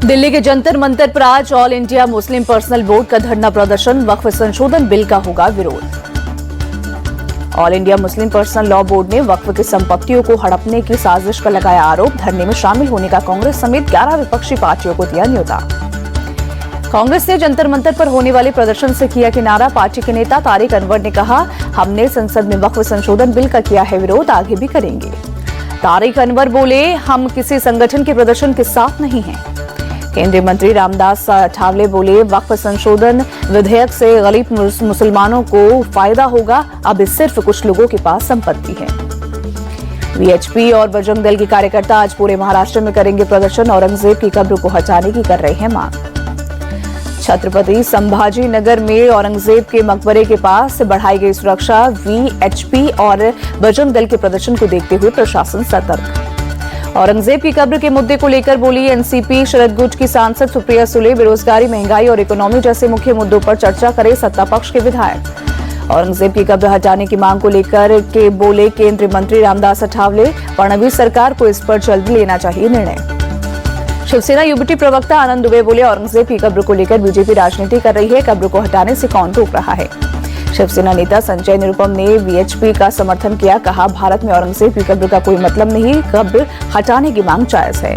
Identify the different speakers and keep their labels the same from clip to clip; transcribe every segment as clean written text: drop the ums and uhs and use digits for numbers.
Speaker 1: दिल्ली के जंतर मंतर पर आज all India Muslim personal board का धरना प्रदर्शन। वक्फ संशोधन बिल का होगा विरोध। All India Muslim personal law board ने वक्फ की संपत्तियों को हड़पने की साजिश का लगाया आरोप। धरने में शामिल होने का कांग्रेस समेत 11 विपक्षी पार्टियों को दिया न्योता। कांग्रेस ने जंतर मंतर पर होने वाले प्रदर्शन से किया किनारा। पार्टी के नेता तारिक अनवर ने कहा, हमने संसद में वक्फ संशोधन बिल का किया है विरोध, आगे भी करेंगे। तारिक अनवर बोले, हम किसी संगठन के प्रदर्शन के साथ नहीं हैं। केंद्रीय मंत्री रामदास अठावले बोले, वक्फ संशोधन विधेयक से गरीब मुसलमानों को फायदा होगा, अब सिर्फ कुछ लोगों के पास संपत्ति है। वीएचपी और बजरंग दल के कार्यकर्ता आज पूरे महाराष्ट्र में करेंगे प्रदर्शन। औरंगजेब की कब्र को हटाने की कर रहे हैं मांग। छत्रपति संभाजी नगर में औरंगजेब के मकबरे के पास बढ़ाई गई सुरक्षा। वीएचपी और बजरंग दल के प्रदर्शन को देखते हुए प्रशासन सतर्क। औरंगजेब की कब्र के मुद्दे को लेकर बोली एनसीपी शरद गुट की सांसद सुप्रिया सुले, बेरोजगारी, महंगाई और इकोनॉमी जैसे मुख्य मुद्दों पर चर्चा करे सत्ता पक्ष के विधायक। औरंगजेब की कब्र हटाने की मांग को लेकर के बोले केंद्रीय मंत्री रामदास अठावले, फडणवीस सरकार को इस पर जल्द लेना चाहिए निर्णय। शिवसेना यूबीटी प्रवक्ता आनंद दुबे बोले, औरंगजेब की कब्र को लेकर बीजेपी राजनीति कर रही है, कब्र को हटाने से कौन रोक रहा है। शिवसेना नेता संजय निरुपम ने वीएचपी का समर्थन किया, कहा भारत में औरंगजेब की कब्र का कोई मतलब नहीं, कब्र हटाने की मांग जायज है।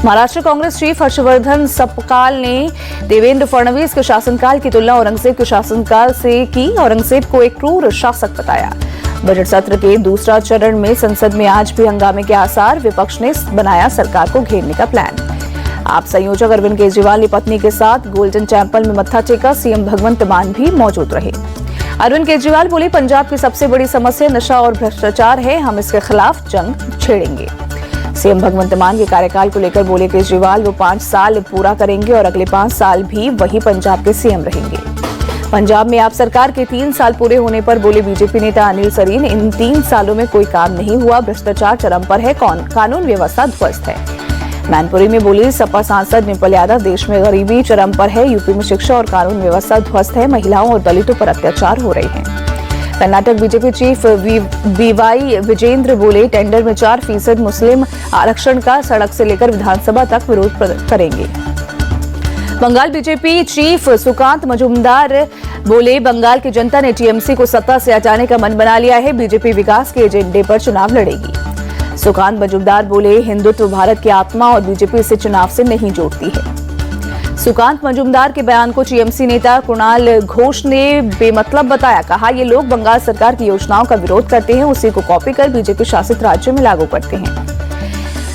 Speaker 1: महाराष्ट्र कांग्रेस चीफ हर्षवर्धन सपकाल ने देवेंद्र फडणवीस के शासनकाल की तुलना औरंगजेब के शासनकाल से की। औरंगजेब को एक क्रूर शासक बताया। बजट सत्र के दूसरा चरण में संसद में आज भी हंगामे के आसार। विपक्ष ने बनाया सरकार को घेरने का प्लान। आप संयोजक अरविंद केजरीवाल ने पत्नी के साथ गोल्डन टेम्पल में मत्था टेका। सीएम भगवंत मान भी मौजूद रहे। अरविंद केजरीवाल बोले, पंजाब की सबसे बड़ी समस्या नशा और भ्रष्टाचार है, हम इसके खिलाफ जंग छेड़ेंगे। सीएम भगवंत मान के कार्यकाल को लेकर बोले केजरीवाल, वो 5 साल पूरा करेंगे और अगले 5 साल भी वही पंजाब के सीएम रहेंगे। पंजाब में आप सरकार के 3 साल पूरे होने पर बोले बीजेपी नेता अनिल सरीन, इन 3 सालों में कोई काम नहीं हुआ, भ्रष्टाचार चरम पर है, कानून व्यवस्था ध्वस्त है। मैनपुरी में बोली सपा सांसद निपल यादव, देश में गरीबी चरम पर है, यूपी में शिक्षा और कानून व्यवस्था ध्वस्त है, महिलाओं और दलितों पर अत्याचार हो रहे हैं। Karnataka BJP chief B Y Vijendra बोले, टेंडर में 4% मुस्लिम आरक्षण का सड़क से लेकर विधानसभा तक विरोध करेंगे। बंगाल बीजेपी चीफ सुकांत मजूमदार बोले, बंगाल की जनता ने टीएमसी को सत्ता से हटाने का मन बना लिया है, बीजेपी विकास के एजेंडे पर चुनाव लड़ेगी। सुकांत मजूमदार बोले, हिंदुत्व भारत की आत्मा और बीजेपी इसे चुनाव से नहीं जोड़ती है। सुकांत मजूमदार के बयान को टीएमसी नेता कुणाल घोष ने बेमतलब बताया। कहा, ये लोग बंगाल सरकार की योजनाओं का विरोध करते हैं, उसी को कॉपी कर बीजेपी शासित राज्यों में लागू करते हैं।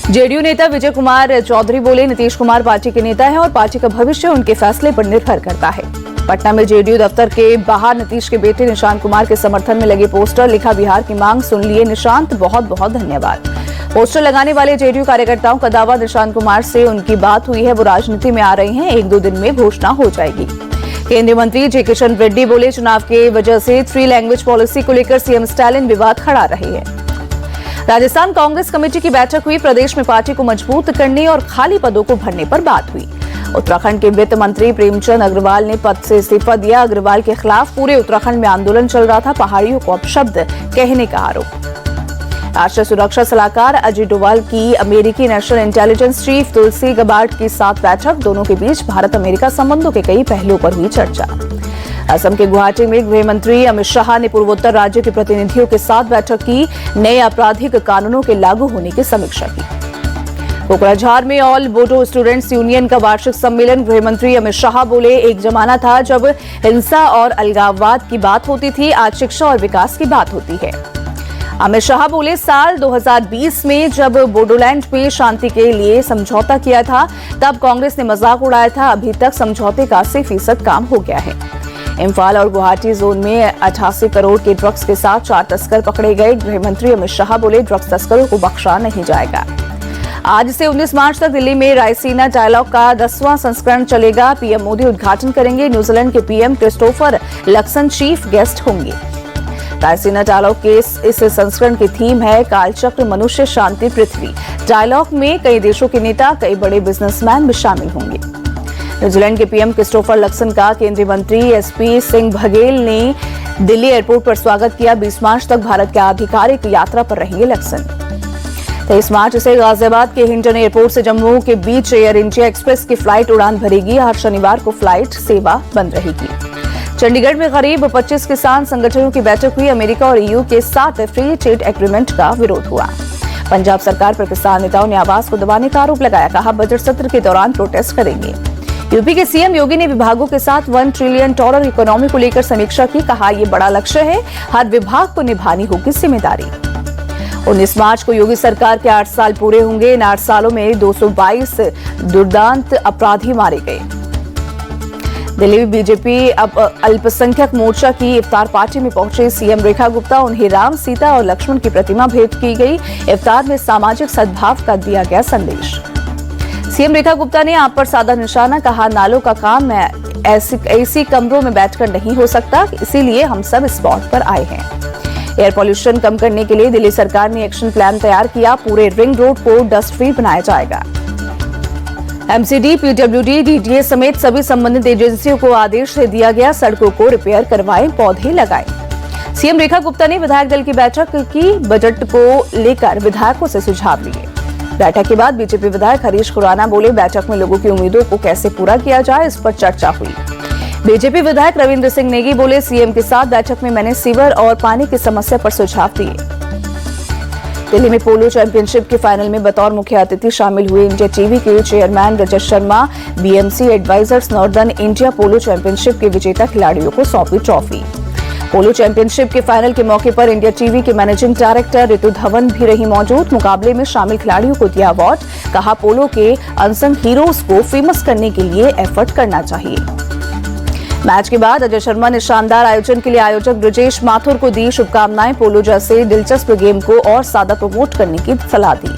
Speaker 1: जेडीयू नेता विजय कुमार चौधरी बोले, नीतीश कुमार पार्टी के नेता हैं और पार्टी का भविष्य उनके फैसले पर निर्भर करता है। पटना में जेडीयू दफ्तर के बाहर नीतीश के बेटे निशांत कुमार के समर्थन में लगे पोस्टर, लिखा, बिहार की मांग सुन लिए निशांत, बहुत बहुत धन्यवाद। पोस्टर लगाने वाले जेडीयू कार्यकर्ताओं का दावा, निशांत कुमार से उनकी बात हुई है, वो राजनीति में आ रहे हैं, 1-2 दिन में घोषणा हो जाएगी। केंद्रीय मंत्री जे किशन रेड्डी बोले, चुनाव के वजह से 3 लैंग्वेज पॉलिसी को लेकर सीएम स्टालिन विवाद खड़ा रहे हैं। राजस्थान कांग्रेस कमेटी की बैठक हुई, प्रदेश में पार्टी को मजबूत करने और खाली पदों को भरने पर बात हुई। उत्तराखंड के वित्त मंत्री प्रेमचंद अग्रवाल ने पद से इस्तीफा दिया। अग्रवाल के खिलाफ पूरे उत्तराखंड में आंदोलन चल रहा था, पहाड़ियों को अपशब्द कहने का आरोप। राष्ट्रीय सुरक्षा सलाहकार अजीत डोवाल की अमेरिकी नेशनल इंटेलिजेंस चीफ तुलसी गबार्ड के साथ बैठक, दोनों के बीच भारत अमेरिका संबंधों के कई पहलुओं पर हुई चर्चा। असम के गुवाहाटी में गृह मंत्री अमित शाह ने पूर्वोत्तर राज्यों के प्रतिनिधियों के साथ बैठक की, नए आपराधिक कानूनों के लागू होने की समीक्षा की। कोकराझार में ऑल बोडो स्टूडेंट्स यूनियन का वार्षिक सम्मेलन, गृह मंत्री अमित शाह बोले, एक जमाना था जब हिंसा और अलगाववाद की बात होती थी, आज शिक्षा और विकास की बात होती है। अमित शाह बोले, साल 2020 में जब बोडोलैंड में शांति के लिए समझौता किया था, तब कांग्रेस ने मजाक उड़ाया था, अभी तक समझौते का 80% काम हो गया है। इम्फाल और गुवाहाटी जोन में 88 करोड़ के ड्रग्स के साथ 4 तस्कर पकड़े गए। गृह मंत्री अमित शाह बोले, ड्रग्स तस्करों को बख्शा नहीं जाएगा। आज से 19 मार्च तक दिल्ली में रायसीना डायलॉग का 10वां संस्करण चलेगा। पीएम मोदी उद्घाटन करेंगे। न्यूजीलैंड के PM Christopher Luxon chief guest होंगे। रायसीना डायलॉग के इस संस्करण की थीम है कालचक्र, मनुष्य, शांति, पृथ्वी। डायलॉग में कई देशों के नेता, कई बड़े बिजनेसमैन भी शामिल होंगे। न्यूजीलैंड के पीएम क्रिस्टोफर लक्सन का केंद्रीय मंत्री एसपी सिंह बघेल ने दिल्ली एयरपोर्ट पर स्वागत किया। 20 मार्च तक भारत की आधिकारिक यात्रा पर रहेंगे लक्सन। 23 मार्च से गाजियाबाद के हिंडन एयरपोर्ट से जम्मू के बीच एयर इंडिया एक्सप्रेस की फ्लाइट उड़ान भरेगी। हर शनिवार को फ्लाइट सेवा बंद रहेगी। चंडीगढ़ में करीब 25 किसान संगठनों की बैठक हुई। अमेरिका और ईयू के साथ फ्री ट्रेड एग्रीमेंट का विरोध हुआ। पंजाब सरकार पर किसान नेताओं ने आवाज को दबाने का आरोप लगाया। कहा, बजट सत्र के दौरान प्रोटेस्ट करेंगे। यूपी के सीएम योगी ने विभागों के साथ $1 ट्रिलियन इकोनॉमी को लेकर समीक्षा की। कहा, ये बड़ा लक्ष्य है, हर विभाग को निभानी होगी जिम्मेदारी। 19 मार्च को योगी सरकार के 8 साल पूरे होंगे। इन 8 सालों में 222 दुर्दांत अपराधी मारे गए। दिल्ली बीजेपी अल्पसंख्यक मोर्चा की इफ्तार पार्टी में पहुंचे सीएम रेखा गुप्ता। उन्हें राम, सीता और लक्ष्मण की प्रतिमा भेंट की गई। इफ्तार में सामाजिक सद्भाव का दिया गया संदेश। सीएम रेखा गुप्ता ने आप पर साधा निशाना। कहा, नालों का काम ऐसी कमरों में बैठकर नहीं हो सकता, इसीलिए हम सब स्पॉट पर आए हैं। एयर पॉल्यूशन कम करने के लिए दिल्ली सरकार ने एक्शन प्लान तैयार किया। पूरे रिंग रोड को डस्ट फ्री बनाया जाएगा। एमसीडी, पीडब्ल्यूडी, डीडीए समेत सभी संबंधित एजेंसियों को आदेश दे दिया गया, सड़कों को रिपेयर करवाएं, पौधे लगाएं। सीएम रेखा गुप्ता ने विधायक दल की बैठक की। बजट को लेकर विधायकों से सुझाव लिए। बैठक के बाद बीजेपी विधायक हरीश खुराना बोले, बैठक में लोगों की उम्मीदों को कैसे पूरा किया जाए, इस पर चर्चा हुई। बीजेपी विधायक रविंद्र सिंह नेगी बोले, सीएम के साथ बैठक में मैंने सीवर और पानी की समस्या पर सुझाव दिए। दिल्ली में पोलो चैंपियनशिप के फाइनल में बतौर मुख्य अतिथि शामिल हुए इंडिया टीवी के chairman Rajat Sharma. BMC advisors northern India polo championship के विजेता खिलाड़ियों को सौंपी ट्रॉफी। पोलो चैंपियनशिप के फाइनल के मौके पर इंडिया टीवी के मैनेजिंग डायरेक्टर ऋतु धवन भी रही मौजूद। मुकाबले में शामिल खिलाड़ियों को दिया अवार्ड। कहा, पोलो के अनसंग हीरोज को फेमस करने के लिए एफर्ट करना चाहिए। मैच के बाद अजय शर्मा ने शानदार आयोजन के लिए आयोजक ब्रजेश माथुर को दी शुभकामनाएं। पोलो जैसे दिलचस्प गेम को और ज्यादा प्रमोट करने की सलाह दी।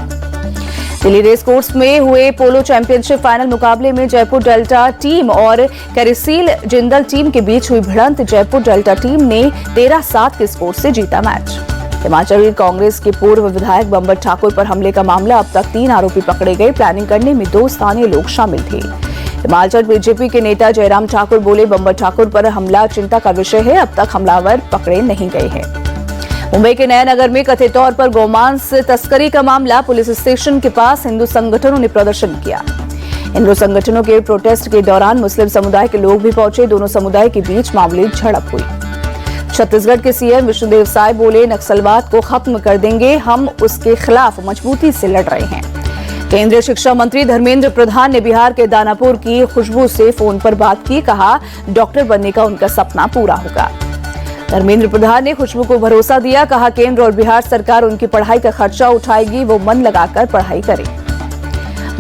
Speaker 1: दिल्ली रेस कोर्स में हुए पोलो चैंपियनशिप फाइनल मुकाबले में जयपुर डेल्टा टीम और कैरिसील जिंदल टीम के बीच हुई भिड़ंत। जयपुर डेल्टा टीम ने 13-7 के स्कोर से जीता मैच। हिमाचल कांग्रेस के पूर्व विधायक बंबर ठाकुर पर हमले का मामला। अब तक 3 आरोपी पकड़े गए। प्लानिंग करने में 2 स्थानीय लोग शामिल थे। हिमाचल बीजेपी के नेता जयराम ठाकुर बोले, बंबर ठाकुर पर हमला चिंता का विषय है। अब तक हमलावर पकड़े नहीं गए हैं। मुंबई के नया नगर में कथित तौर पर गौमांस तस्करी का मामला। पुलिस स्टेशन के पास हिंदू संगठनों ने प्रदर्शन किया। हिंदू संगठनों के प्रोटेस्ट के दौरान मुस्लिम समुदाय के लोग भी पहुंचे। दोनों समुदाय के बीच मामूली झड़प हुई। छत्तीसगढ़ के सीएम विष्णुदेव साय बोले, नक्सलवाद को खत्म कर देंगे, हम उसके खिलाफ मजबूती से लड़ रहे हैं। केंद्रीय शिक्षा मंत्री धर्मेंद्र प्रधान ने बिहार के दानापुर की खुशबू से फोन पर बात की। कहा, डॉक्टर बनने का उनका सपना पूरा होगा। धर्मेंद्र प्रधान ने खुशबू को भरोसा दिया। कहा, केंद्र और बिहार सरकार उनकी पढ़ाई का खर्चा उठाएगी, वो मन लगाकर पढ़ाई करें।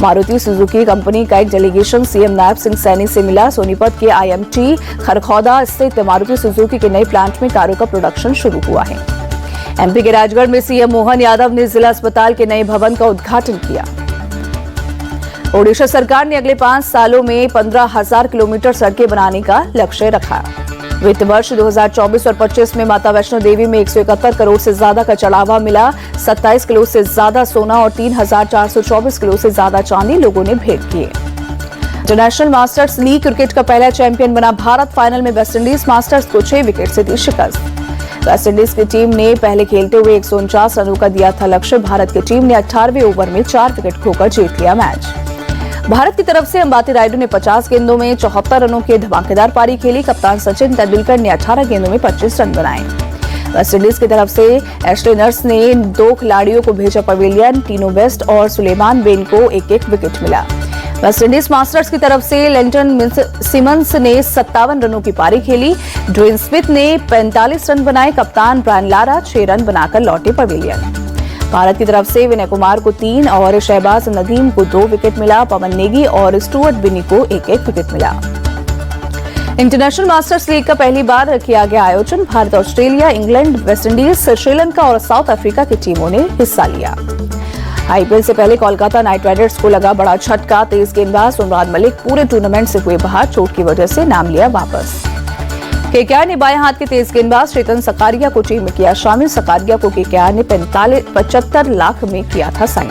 Speaker 1: मारुति सुजुकी कंपनी का एक डेलीगेशन सीएम नायब सिंह सैनी से मिला। सोनीपत के आईएमटी खरखौदा स्थित मारुति सुजुकी के नए प्लांट में कारों का प्रोडक्शन शुरू हुआ है। एमपी के राजगढ़ में सीएम मोहन यादव ने जिला अस्पताल के नए भवन का उद्घाटन किया। ओडिशा सरकार ने अगले 5 सालों में 15,000 किलोमीटर सड़कें बनाने का लक्ष्य रखा। वित्त वर्ष 2024 और 25 में माता वैष्णो देवी में 171 करोड़ से ज्यादा का चढ़ावा मिला। 27 किलो से ज्यादा सोना और 3,424 किलो से ज्यादा चांदी लोगों ने भेंट किए। इंटरनेशनल मास्टर्स लीग क्रिकेट का पहला चैंपियन बना भारत। फाइनल में वेस्टइंडीज मास्टर्स को 6 विकेट से दी शिकस्त। वेस्टइंडीज की टीम ने पहले खेलते हुए 149 रनों का दिया था लक्ष्य। भारत की टीम ने 18वें ओवर में 4 विकेट खोकर जीत लिया मैच। भारत की तरफ से अंबाती रायडू ने 50 गेंदों में 74 रनों की धमाकेदार पारी खेली। कप्तान सचिन तेंदुलकर ने 18 गेंदों में 25 रन बनाए। वेस्टइंडीज की तरफ से एशले नर्स ने 2 खिलाड़ियों को भेजा पवेलियन। टीनो बेस्ट और सुलेमान बेन को 1-1 विकेट मिला। वेस्टइंडीज मास्टर्स की तरफ से लेंटन सिमंस ने 57 रनों की पारी खेली। ड्वेन स्मिथ ने 45 रन बनाए। कप्तान ब्रायन लारा 6 रन बनाकर लौटे पवेलियन। भारत की तरफ से विनय कुमार को 3 और शहबाज नदीम को 2 विकेट मिला। पवन नेगी और स्टुअर्ट बिनी को 1-1 विकेट मिला। इंटरनेशनल मास्टर्स लीग का पहली बार किया गया आयोजन। Bharat, Australia, England, West Indies, Sri Lanka और साउथ अफ्रीका की टीमों ने हिस्सा लिया। आईपीएल से पहले कोलकाता नाइट राइडर्स को लगा बड़ा झटका। तेज गेंदबाज उमरान मलिक पूरे टूर्नामेंट से हुए बाहर। चोट की वजह से नाम लिया वापस। केकेआर ने बाएं हाथ के तेज गेंदबाज चेतन सकारिया को टीम में किया शामिल। सकारिया को केकेआर ने 75 लाख में किया था साइन।